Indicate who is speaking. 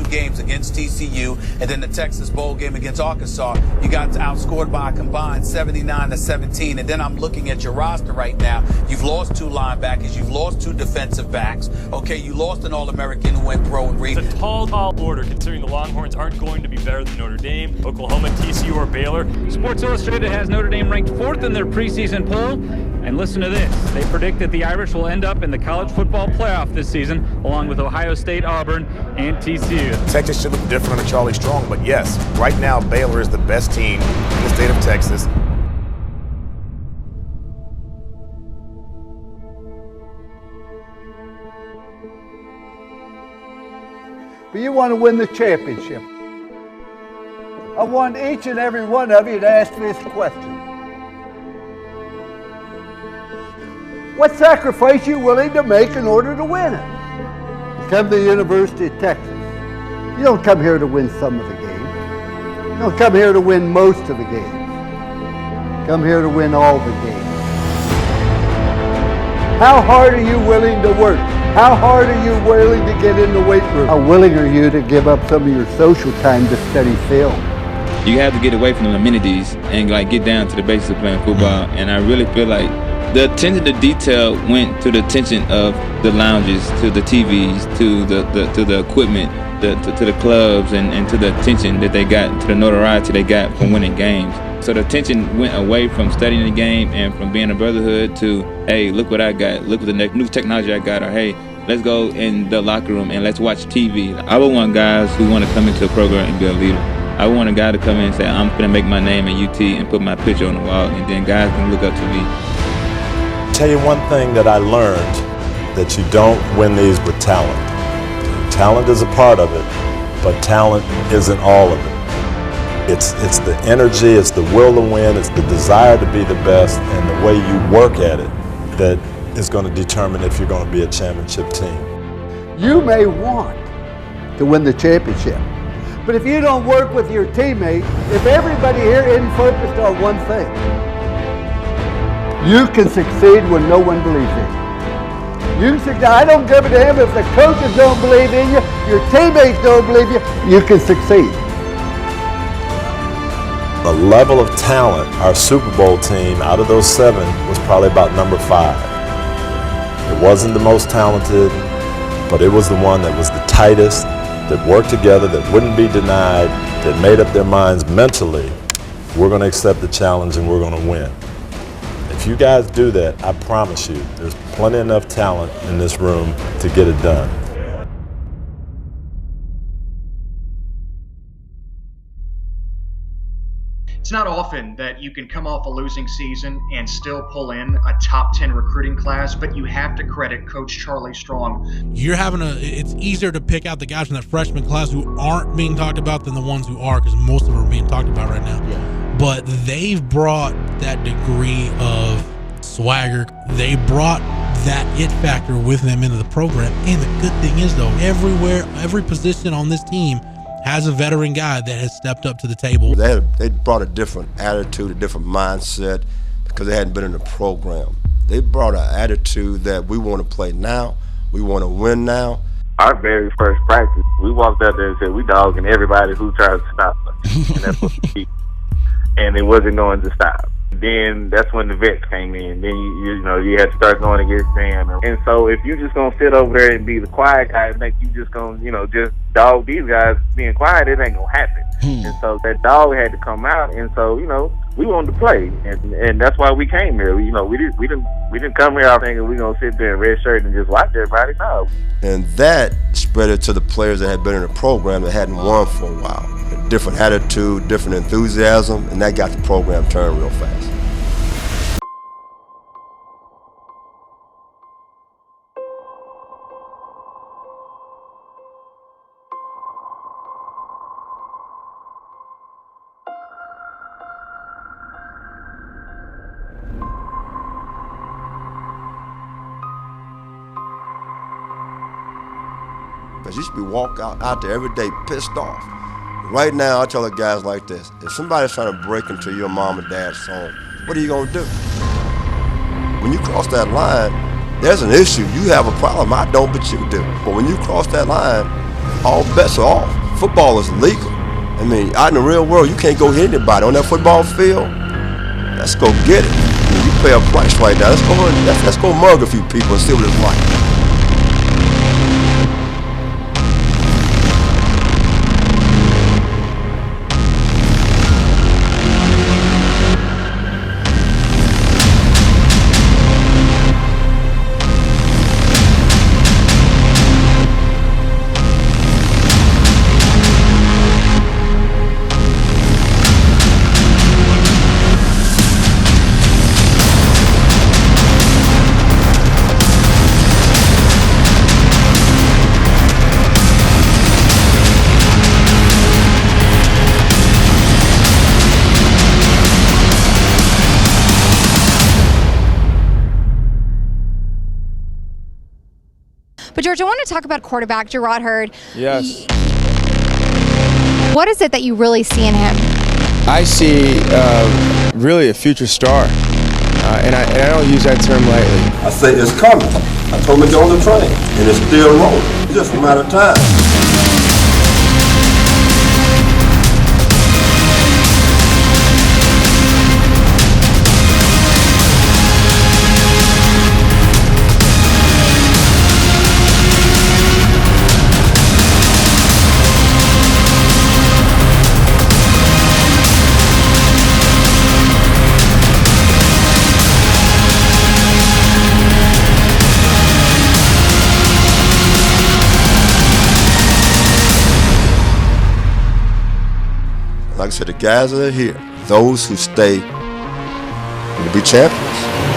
Speaker 1: games against TCU, and then the Texas Bowl game against Arkansas, you got outscored by a combined 79-17. And then I'm looking at your roster right now. You've lost 2 linebackers. You've lost 2 defensive backs. Okay, you lost an All-American who went pro and read.
Speaker 2: It's a tall order considering the Longhorns aren't going to be better than Notre Dame, Oklahoma, TCU, or Baylor.
Speaker 3: Sports Illustrated has Notre Dame ranked 4th in their preseason poll. And listen to this. They predict that the Irish will end up in the college football playoff this season, along with Ohio State, Auburn, and TCU.
Speaker 4: Texas should look different under Charlie Strong, but yes, right now Baylor is the best team in the state of Texas.
Speaker 5: But you want to win the championship. I want each and every one of you to ask me this question. What sacrifice are you willing to make in order to win it? You come to the University of Texas. You don't come here to win some of the games. You don't come here to win most of the games. You come here to win all the games. How hard are you willing to work? How hard are you willing to get in the weight room? How willing are you to give up some of your social time to study film?
Speaker 6: You have to get away from the amenities and get down to the basics of playing football. And I really feel like the attention to detail went to the attention of the lounges, to the TVs, to the equipment, to the clubs, and to the attention that they got, to the notoriety they got from winning games. So the attention went away from studying the game and from being a brotherhood to, hey, look what I got, look what the new technology I got, or hey, let's go in the locker room and let's watch TV. I would want guys who want to come into a program and be a leader. I want a guy to come in and say, I'm going to make my name at UT and put my picture on the wall, and then guys can look up to me.
Speaker 7: Tell you one thing that I learned, that you don't win these with talent. Talent is a part of it, but talent isn't all of it. It's the energy, it's the will to win, it's the desire to be the best, and the way you work at it that is going to determine if you're going to be a championship team.
Speaker 5: You may want to win the championship, but if you don't work with your teammates, if everybody here isn't focused on one thing, you can succeed when no one believes in you. You can succeed. I don't give a damn if the coaches don't believe in you, your teammates don't believe you can succeed.
Speaker 7: The level of talent, our Super Bowl team, out of those 7, was probably about number 5. It wasn't the most talented, but it was the one that was the tightest, that worked together, that wouldn't be denied, that made up their minds mentally, we're going to accept the challenge and we're going to win. If you guys do that, I promise you, there's plenty enough talent in this room to get it done.
Speaker 8: It's not often that you can come off a losing season and still pull in a top 10 recruiting class, but you have to credit Coach Charlie Strong.
Speaker 9: It's easier to pick out the guys from that freshman class who aren't being talked about than the ones who are, because most of them are being talked about right now. Yeah. But they've brought that degree of swagger. They brought that it factor with them into the program. And the good thing is, though, every position on this team has a veteran guy that has stepped up to the table.
Speaker 10: They brought a different attitude, a different mindset, because they hadn't been in the program. They brought an attitude that we want to play now, we want to win now.
Speaker 11: Our very first practice, we walked out there and said, we dogging everybody who tries to stop us. And that's what we did. And it wasn't going to stop. Then that's when the vets came in. Then you had to start going against them. And so if you're just gonna sit over there and be the quiet guy and think you just gonna just dog these guys being quiet, it ain't gonna happen. And so that dog had to come out. And so we wanted to play, and that's why we came here. We didn't come here thinking we gonna sit there in red shirt and just watch everybody. No.
Speaker 10: And that spread it to the players that had been in the program that hadn't won for a while. A different attitude, different enthusiasm, and that got the program turned real fast. Because you should be walking out there every day pissed off. Right now, I tell the guys like this: if somebody's trying to break into your mom and dad's home, what are you going to do? When you cross that line, there's an issue. You have a problem. I don't, but you do. But when you cross that line, all bets are off. Football is legal. I mean, out in the real world, you can't go hit anybody on that football field. Let's go get it. I mean, you pay a price right now. Let's go mug a few people and see what it's like.
Speaker 12: But George, I want to talk about quarterback Gerard Hurd.
Speaker 13: Yes.
Speaker 12: What is it that you really see in him?
Speaker 13: I see really a future star, and I don't use that term lightly.
Speaker 10: I say it's coming. I told him to get on the train, and it's still rolling. It's just a matter of time. Like I said, the guys that are here, those who stay will be champions.